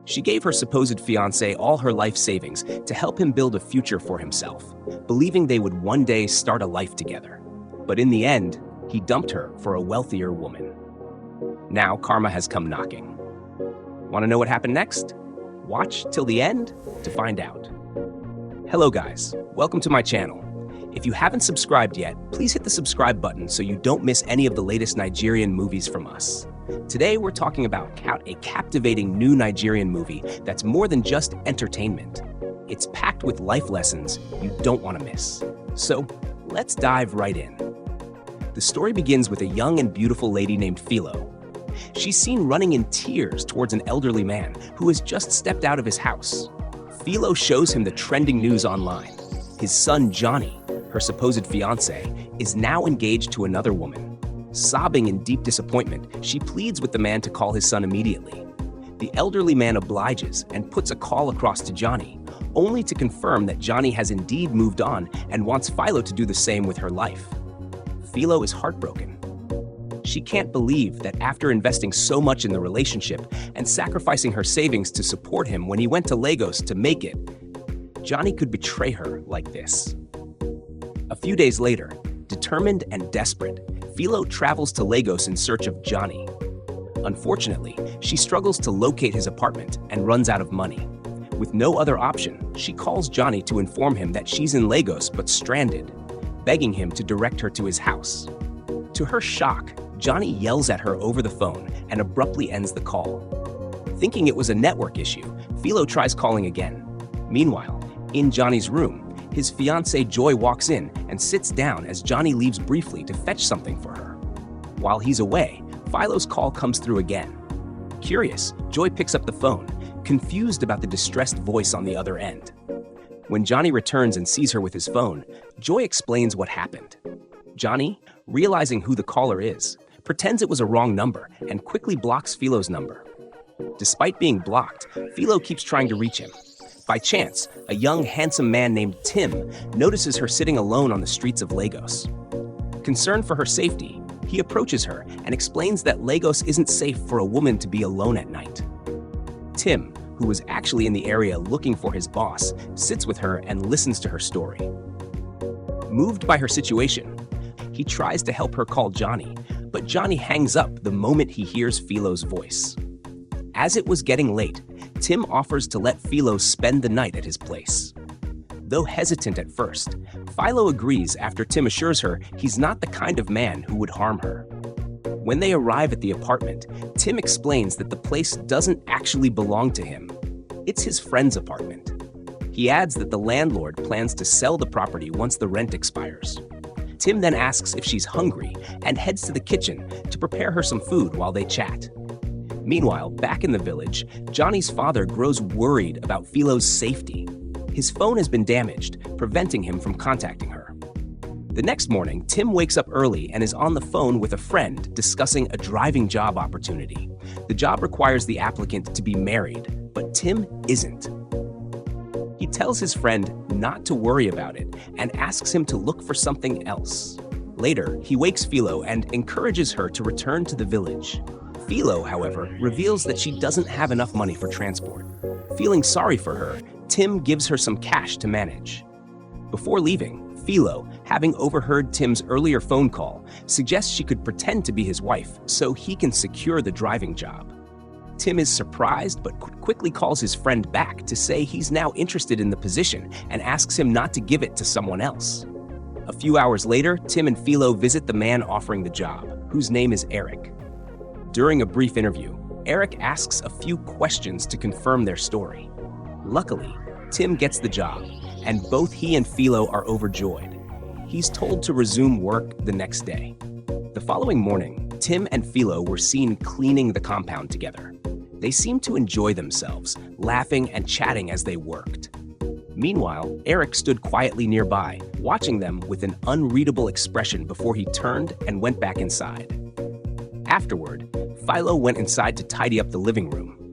She gave her supposed fiancé all her life savings to help him build a future for himself, believing they would one day start a life together. But in the end, he dumped her for a wealthier woman. Now karma has come knocking. Want to know what happened next? Watch till the end to find out. Hello guys, welcome to my channel. If you haven't subscribed yet, please hit the subscribe button so you don't miss any of the latest Nigerian movies from us. Today we're talking about a captivating new Nigerian movie that's more than just entertainment. It's packed with life lessons you don't want to miss. So let's dive right in. The story begins with a young and beautiful lady named Felo. She's seen running in tears towards an elderly man who has just stepped out of his house. Felo shows him the trending news online. His son Johnny, her supposed fiancé, is now engaged to another woman. Sobbing in deep disappointment, she pleads with the man to call his son immediately. The elderly man obliges and puts a call across to Johnny, only to confirm that Johnny has indeed moved on and wants Felo to do the same with her life. Felo is heartbroken. She can't believe that after investing so much in the relationship and sacrificing her savings to support him when he went to Lagos to make it, Johnny could betray her like this. A few days later, determined and desperate, Felo travels to Lagos in search of Johnny. Unfortunately, she struggles to locate his apartment and runs out of money. With no other option, she calls Johnny to inform him that she's in Lagos but stranded, begging him to direct her to his house. To her shock, Johnny yells at her over the phone and abruptly ends the call. Thinking it was a network issue, Felo tries calling again. Meanwhile, in Johnny's room, his fiancée Joy walks in and sits down as Johnny leaves briefly to fetch something for her. While he's away, Felo's call comes through again. Curious, Joy picks up the phone, confused about the distressed voice on the other end. When Johnny returns and sees her with his phone, Joy explains what happened. Johnny, realizing who the caller is, pretends it was a wrong number and quickly blocks Felo's number. Despite being blocked, Felo keeps trying to reach him. By chance, a young, handsome man named Tim notices her sitting alone on the streets of Lagos. Concerned for her safety, he approaches her and explains that Lagos isn't safe for a woman to be alone at night. Tim, who was actually in the area looking for his boss, sits with her and listens to her story. Moved by her situation, he tries to help her call Johnny, but Johnny hangs up the moment he hears Felo's voice. As it was getting late, Tim offers to let Felo spend the night at his place. Though hesitant at first, Felo agrees after Tim assures her he's not the kind of man who would harm her. When they arrive at the apartment, Tim explains that the place doesn't actually belong to him. It's his friend's apartment. He adds that the landlord plans to sell the property once the rent expires. Tim then asks if she's hungry and heads to the kitchen to prepare her some food while they chat. Meanwhile, back in the village, Johnny's father grows worried about Felo's safety. His phone has been damaged, preventing him from contacting her. The next morning, Tim wakes up early and is on the phone with a friend discussing a driving job opportunity. The job requires the applicant to be married, but Tim isn't. He tells his friend not to worry about it and asks him to look for something else. Later, he wakes Felo and encourages her to return to the village. Felo, however, reveals that she doesn't have enough money for transport. Feeling sorry for her, Tim gives her some cash to manage. Before leaving, Felo, having overheard Tim's earlier phone call, suggests she could pretend to be his wife so he can secure the driving job. Tim is surprised but quickly calls his friend back to say he's now interested in the position and asks him not to give it to someone else. A few hours later, Tim and Felo visit the man offering the job, whose name is Eric. During a brief interview, Eric asks a few questions to confirm their story. Luckily, Tim gets the job, and both he and Felo are overjoyed. He's told to resume work the next day. The following morning, Tim and Felo were seen cleaning the compound together. They seemed to enjoy themselves, laughing and chatting as they worked. Meanwhile, Eric stood quietly nearby, watching them with an unreadable expression before he turned and went back inside. Afterward, Felo went inside to tidy up the living room.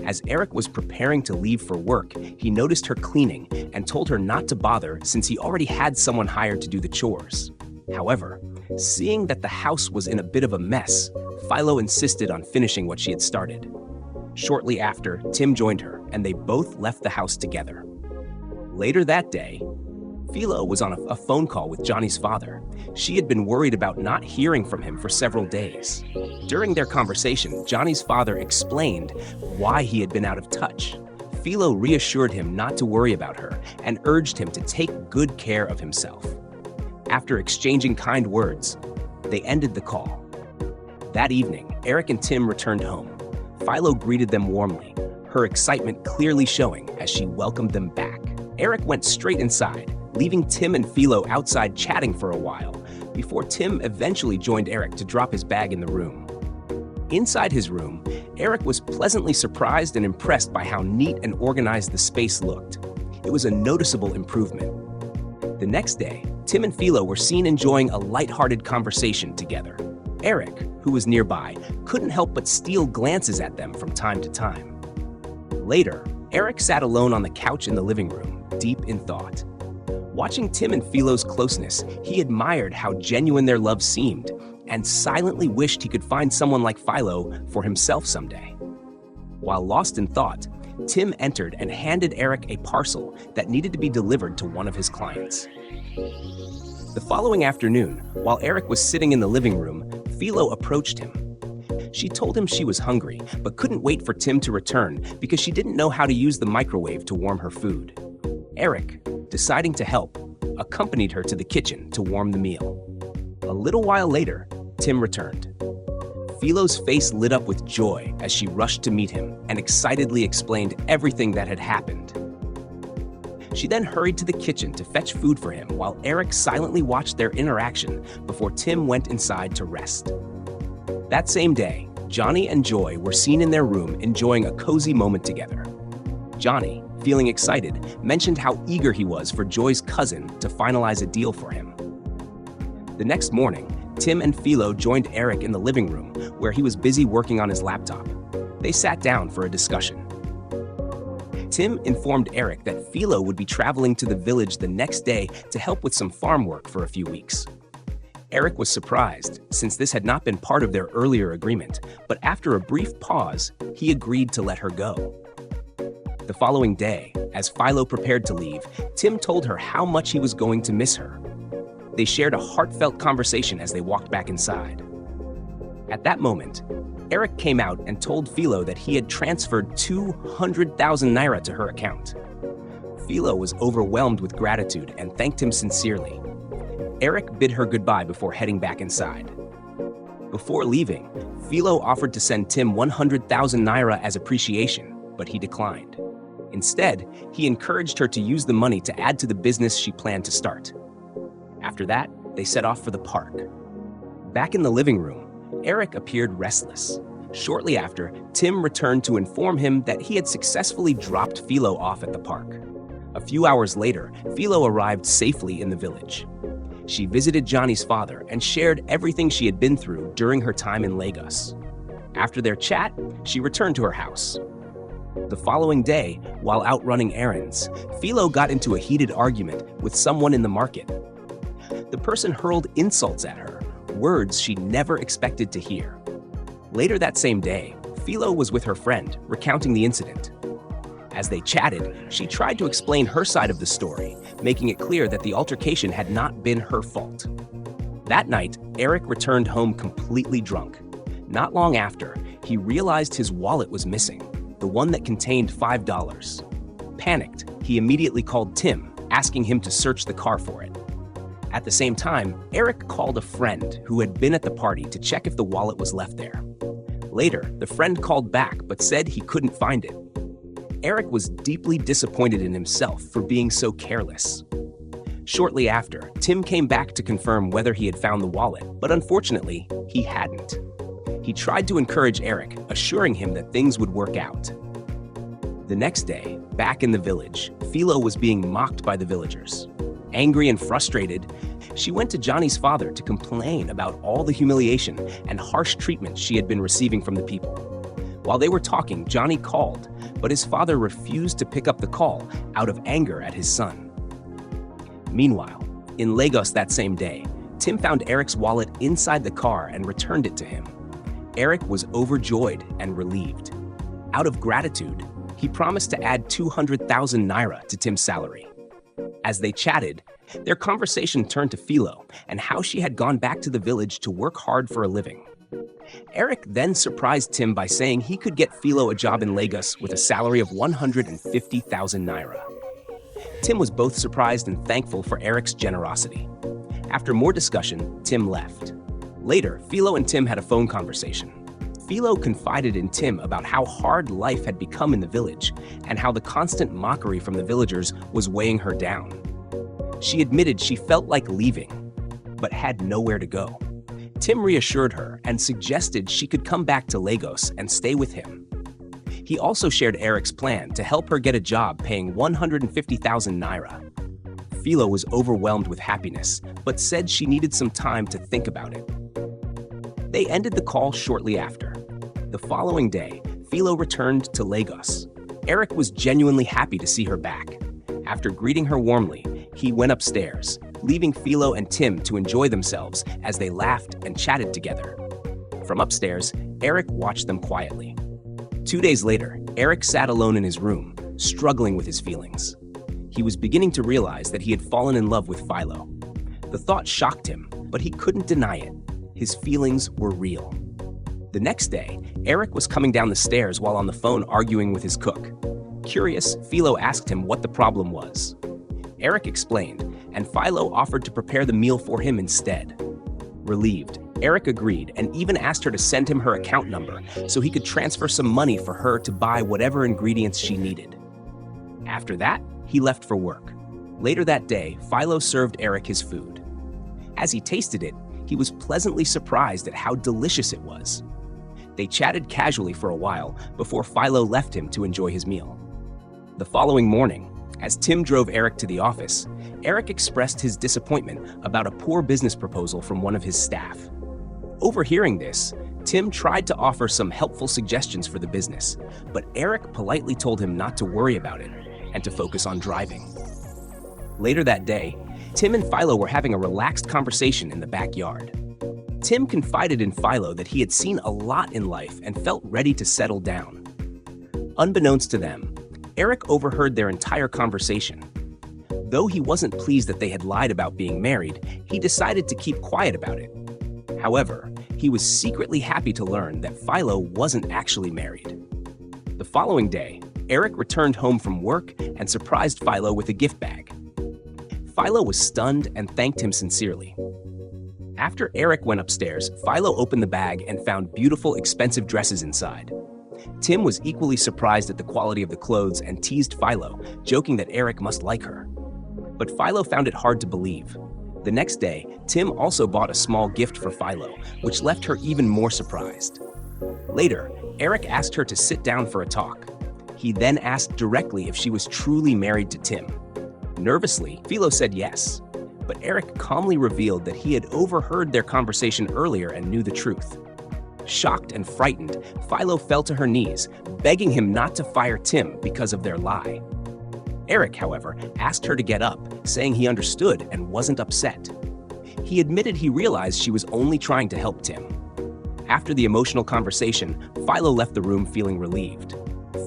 As Eric was preparing to leave for work, he noticed her cleaning and told her not to bother since he already had someone hired to do the chores. However, seeing that the house was in a bit of a mess, Felo insisted on finishing what she had started. Shortly after, Tim joined her, and they both left the house together. Later that day, Felo was on a phone call with Johnny's father. She had been worried about not hearing from him for several days. During their conversation, Johnny's father explained why he had been out of touch. Felo reassured him not to worry about her and urged him to take good care of himself. After exchanging kind words, they ended the call. That evening, Eric and Tim returned home. Felo greeted them warmly, her excitement clearly showing as she welcomed them back. Eric went straight inside, leaving Tim and Felo outside chatting for a while, before Tim eventually joined Eric to drop his bag in the room. Inside his room, Eric was pleasantly surprised and impressed by how neat and organized the space looked. It was a noticeable improvement. The next day, Tim and Felo were seen enjoying a lighthearted conversation together. Eric, who was nearby, couldn't help but steal glances at them from time to time. Later, Eric sat alone on the couch in the living room, deep in thought. Watching Tim and Felo's closeness, he admired how genuine their love seemed and silently wished he could find someone like Felo for himself someday. While lost in thought, Tim entered and handed Eric a parcel that needed to be delivered to one of his clients. The following afternoon, while Eric was sitting in the living room, Felo approached him. She told him she was hungry, but couldn't wait for Tim to return because she didn't know how to use the microwave to warm her food. Eric, deciding to help, accompanied her to the kitchen to warm the meal. A little while later, Tim returned. Felo's face lit up with joy as she rushed to meet him and excitedly explained everything that had happened. She then hurried to the kitchen to fetch food for him while Eric silently watched their interaction before Tim went inside to rest. That same day, Johnny and Joy were seen in their room enjoying a cozy moment together. Johnny, feeling excited, mentioned how eager he was for Joy's cousin to finalize a deal for him. The next morning, Tim and Felo joined Eric in the living room where he was busy working on his laptop. They sat down for a discussion. Tim informed Eric that Felo would be traveling to the village the next day to help with some farm work for a few weeks. Eric was surprised, since this had not been part of their earlier agreement, but after a brief pause, he agreed to let her go. The following day, as Felo prepared to leave, Tim told her how much he was going to miss her. They shared a heartfelt conversation as they walked back inside. At that moment, Eric came out and told Felo that he had transferred 200,000 naira to her account. Felo was overwhelmed with gratitude and thanked him sincerely. Eric bid her goodbye before heading back inside. Before leaving, Felo offered to send Tim 100,000 naira as appreciation, but he declined. Instead, he encouraged her to use the money to add to the business she planned to start. After that, they set off for the park. Back in the living room, Eric appeared restless. Shortly after, Tim returned to inform him that he had successfully dropped Felo off at the park. A few hours later, Felo arrived safely in the village. She visited Johnny's father and shared everything she had been through during her time in Lagos. After their chat, she returned to her house. The following day, while out running errands, Felo got into a heated argument with someone in the market. The person hurled insults at her, words she never expected to hear. Later that same day, Felo was with her friend, recounting the incident. As they chatted, she tried to explain her side of the story, making it clear that the altercation had not been her fault. That night, Eric returned home completely drunk. Not long after, he realized his wallet was missing, the one that contained $5. Panicked, he immediately called Tim, asking him to search the car for it. At the same time, Eric called a friend who had been at the party to check if the wallet was left there. Later, the friend called back but said he couldn't find it. Eric was deeply disappointed in himself for being so careless. Shortly after, Tim came back to confirm whether he had found the wallet, but unfortunately, he hadn't. He tried to encourage Eric, assuring him that things would work out. The next day, back in the village, Felo was being mocked by the villagers. Angry and frustrated, she went to Johnny's father to complain about all the humiliation and harsh treatment she had been receiving from the people. While they were talking, Johnny called, but his father refused to pick up the call out of anger at his son. Meanwhile, in Lagos that same day, Tim found Eric's wallet inside the car and returned it to him. Eric was overjoyed and relieved. Out of gratitude, he promised to add 200,000 naira to Tim's salary. As they chatted, their conversation turned to Felo and how she had gone back to the village to work hard for a living. Eric then surprised Tim by saying he could get Felo a job in Lagos with a salary of 150,000 naira. Tim was both surprised and thankful for Eric's generosity. After more discussion, Tim left. Later, Felo and Tim had a phone conversation. Felo confided in Tim about how hard life had become in the village and how the constant mockery from the villagers was weighing her down. She admitted she felt like leaving, but had nowhere to go. Tim reassured her and suggested she could come back to Lagos and stay with him. He also shared Eric's plan to help her get a job paying 150,000 naira. Felo was overwhelmed with happiness, but said she needed some time to think about it. They ended the call shortly after. The following day, Felo returned to Lagos. Eric was genuinely happy to see her back. After greeting her warmly, he went upstairs, leaving Felo and Tim to enjoy themselves as they laughed and chatted together. From upstairs, Eric watched them quietly. 2 days later, Eric sat alone in his room, struggling with his feelings. He was beginning to realize that he had fallen in love with Felo. The thought shocked him, but he couldn't deny it. His feelings were real. The next day, Eric was coming down the stairs while on the phone arguing with his cook. Curious, Felo asked him what the problem was. Eric explained, and Felo offered to prepare the meal for him instead. Relieved, Eric agreed and even asked her to send him her account number so he could transfer some money for her to buy whatever ingredients she needed. After that, he left for work. Later that day, Felo served Eric his food. As he tasted it, he was pleasantly surprised at how delicious it was. They chatted casually for a while before Felo left him to enjoy his meal. The following morning, as Tim drove Eric to the office, Eric expressed his disappointment about a poor business proposal from one of his staff. Overhearing this, Tim tried to offer some helpful suggestions for the business, but Eric politely told him not to worry about it and to focus on driving. Later that day, Tim and Felo were having a relaxed conversation in the backyard. Tim confided in Felo that he had seen a lot in life and felt ready to settle down. Unbeknownst to them, Eric overheard their entire conversation. Though he wasn't pleased that they had lied about being married, he decided to keep quiet about it. However, he was secretly happy to learn that Felo wasn't actually married. The following day, Eric returned home from work and surprised Felo with a gift bag. Felo was stunned and thanked him sincerely. After Eric went upstairs, Felo opened the bag and found beautiful, expensive dresses inside. Tim was equally surprised at the quality of the clothes and teased Felo, joking that Eric must like her. But Felo found it hard to believe. The next day, Tim also bought a small gift for Felo, which left her even more surprised. Later, Eric asked her to sit down for a talk. He then asked directly if she was truly married to Tim. Nervously, Felo said yes, but Eric calmly revealed that he had overheard their conversation earlier and knew the truth. Shocked and frightened, Felo fell to her knees, begging him not to fire Tim because of their lie. Eric, however, asked her to get up, saying he understood and wasn't upset. He admitted he realized she was only trying to help Tim. After the emotional conversation, Felo left the room feeling relieved.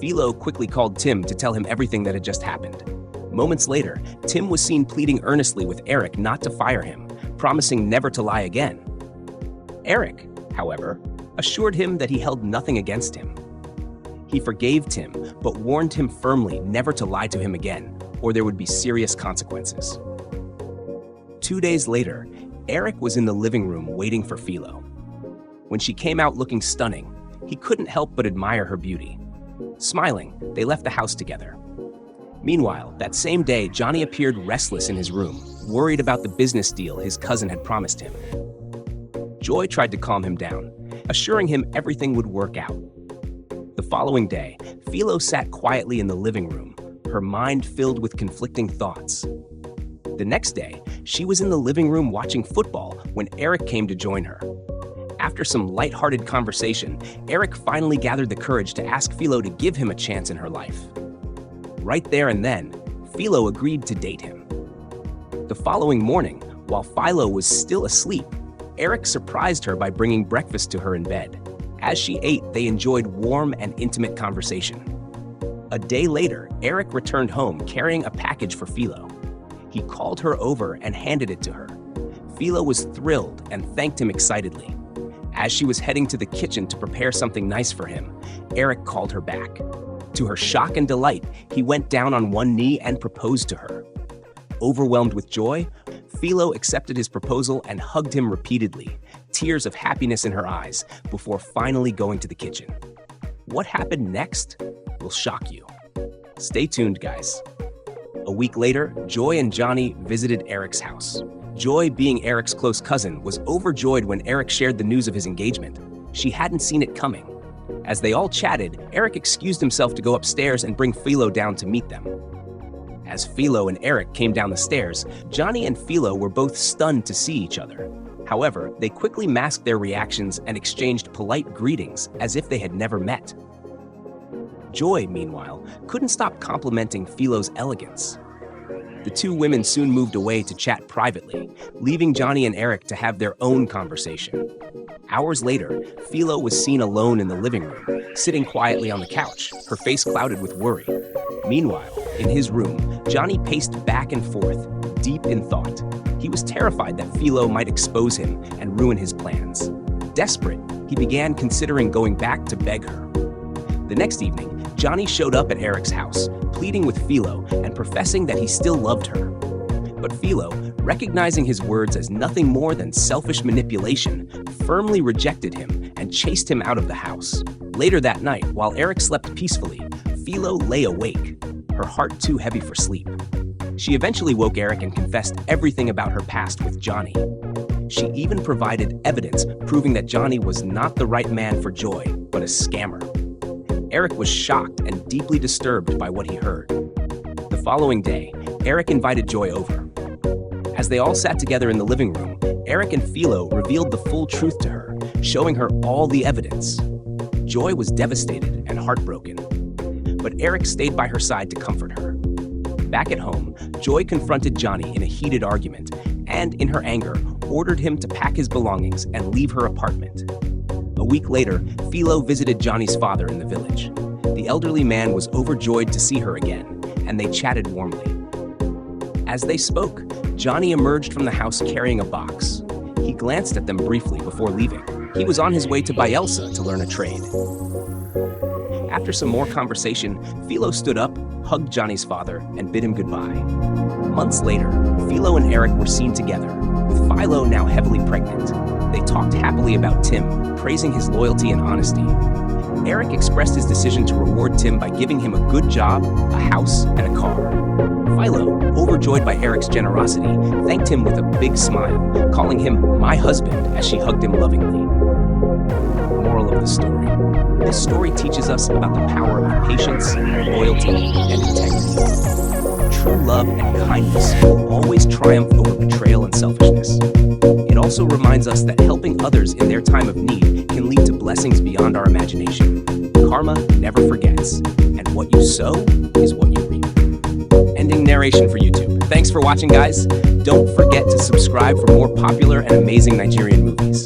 Felo quickly called Tim to tell him everything that had just happened. Moments later, Tim was seen pleading earnestly with Eric not to fire him, promising never to lie again. Eric, however, assured him that he held nothing against him. He forgave Tim, but warned him firmly never to lie to him again, or there would be serious consequences. 2 days later, Eric was in the living room waiting for Felo. When she came out looking stunning, he couldn't help but admire her beauty. Smiling, they left the house together. Meanwhile, that same day, Johnny appeared restless in his room, worried about the business deal his cousin had promised him. Joy tried to calm him down, assuring him everything would work out. The following day, Felo sat quietly in the living room, her mind filled with conflicting thoughts. The next day, she was in the living room watching football when Eric came to join her. After some lighthearted conversation, Eric finally gathered the courage to ask Felo to give him a chance in her life. Right there and then, Felo agreed to date him. The following morning, while Felo was still asleep, Eric surprised her by bringing breakfast to her in bed. As she ate, they enjoyed warm and intimate conversation. A day later, Eric returned home carrying a package for Felo. He called her over and handed it to her. Felo was thrilled and thanked him excitedly. As she was heading to the kitchen to prepare something nice for him, Eric called her back. To her shock and delight, he went down on one knee and proposed to her. Overwhelmed with joy, Felo accepted his proposal and hugged him repeatedly, tears of happiness in her eyes, before finally going to the kitchen. What happened next will shock you. Stay tuned, guys. A week later, Joy and Johnny visited Eric's house. Joy, being Eric's close cousin, was overjoyed when Eric shared the news of his engagement. She hadn't seen it coming. As they all chatted, Eric excused himself to go upstairs and bring Felo down to meet them. As Felo and Eric came down the stairs, Johnny and Felo were both stunned to see each other. However, they quickly masked their reactions and exchanged polite greetings as if they had never met. Joy, meanwhile, couldn't stop complimenting Felo's elegance. The two women soon moved away to chat privately, leaving Johnny and Eric to have their own conversation. Hours later, Felo was seen alone in the living room, sitting quietly on the couch, her face clouded with worry. Meanwhile, in his room, Johnny paced back and forth, deep in thought. He was terrified that Felo might expose him and ruin his plans. Desperate, he began considering going back to beg her. The next evening, Johnny showed up at Eric's house, pleading with Felo and professing that he still loved her. But Felo, recognizing his words as nothing more than selfish manipulation, firmly rejected him and chased him out of the house. Later that night, while Eric slept peacefully, Felo lay awake, her heart too heavy for sleep. She eventually woke Eric and confessed everything about her past with Johnny. She even provided evidence proving that Johnny was not the right man for Joy, but a scammer. Eric was shocked and deeply disturbed by what he heard. The following day, Eric invited Joy over. As they all sat together in the living room, Eric and Felo revealed the full truth to her, showing her all the evidence. Joy was devastated and heartbroken, but Eric stayed by her side to comfort her. Back at home, Joy confronted Johnny in a heated argument and, in her anger, ordered him to pack his belongings and leave her apartment. A week later, Felo visited Johnny's father in the village. The elderly man was overjoyed to see her again, and they chatted warmly. As they spoke, Johnny emerged from the house carrying a box. He glanced at them briefly before leaving. He was on his way to Bayelsa to learn a trade. After some more conversation, Felo stood up, hugged Johnny's father, and bid him goodbye. Months later, Felo and Eric were seen together, with Felo now heavily pregnant. They talked happily about Tim, praising his loyalty and honesty. Eric expressed his decision to reward Tim by giving him a good job, a house, and a car. Felo, overjoyed by Eric's generosity, thanked him with a big smile, calling him "my husband" as she hugged him lovingly. Moral of the story: this story teaches us about the power of patience, loyalty, and integrity. True love and kindness will always triumph over betrayal and selfishness. It also reminds us that helping others in their time of need can lead to blessings beyond our imagination. Karma never forgets, and what you sow is what you reap. Ending narration for YouTube. Thanks for watching, guys. Don't forget to subscribe for more popular and amazing Nigerian movies.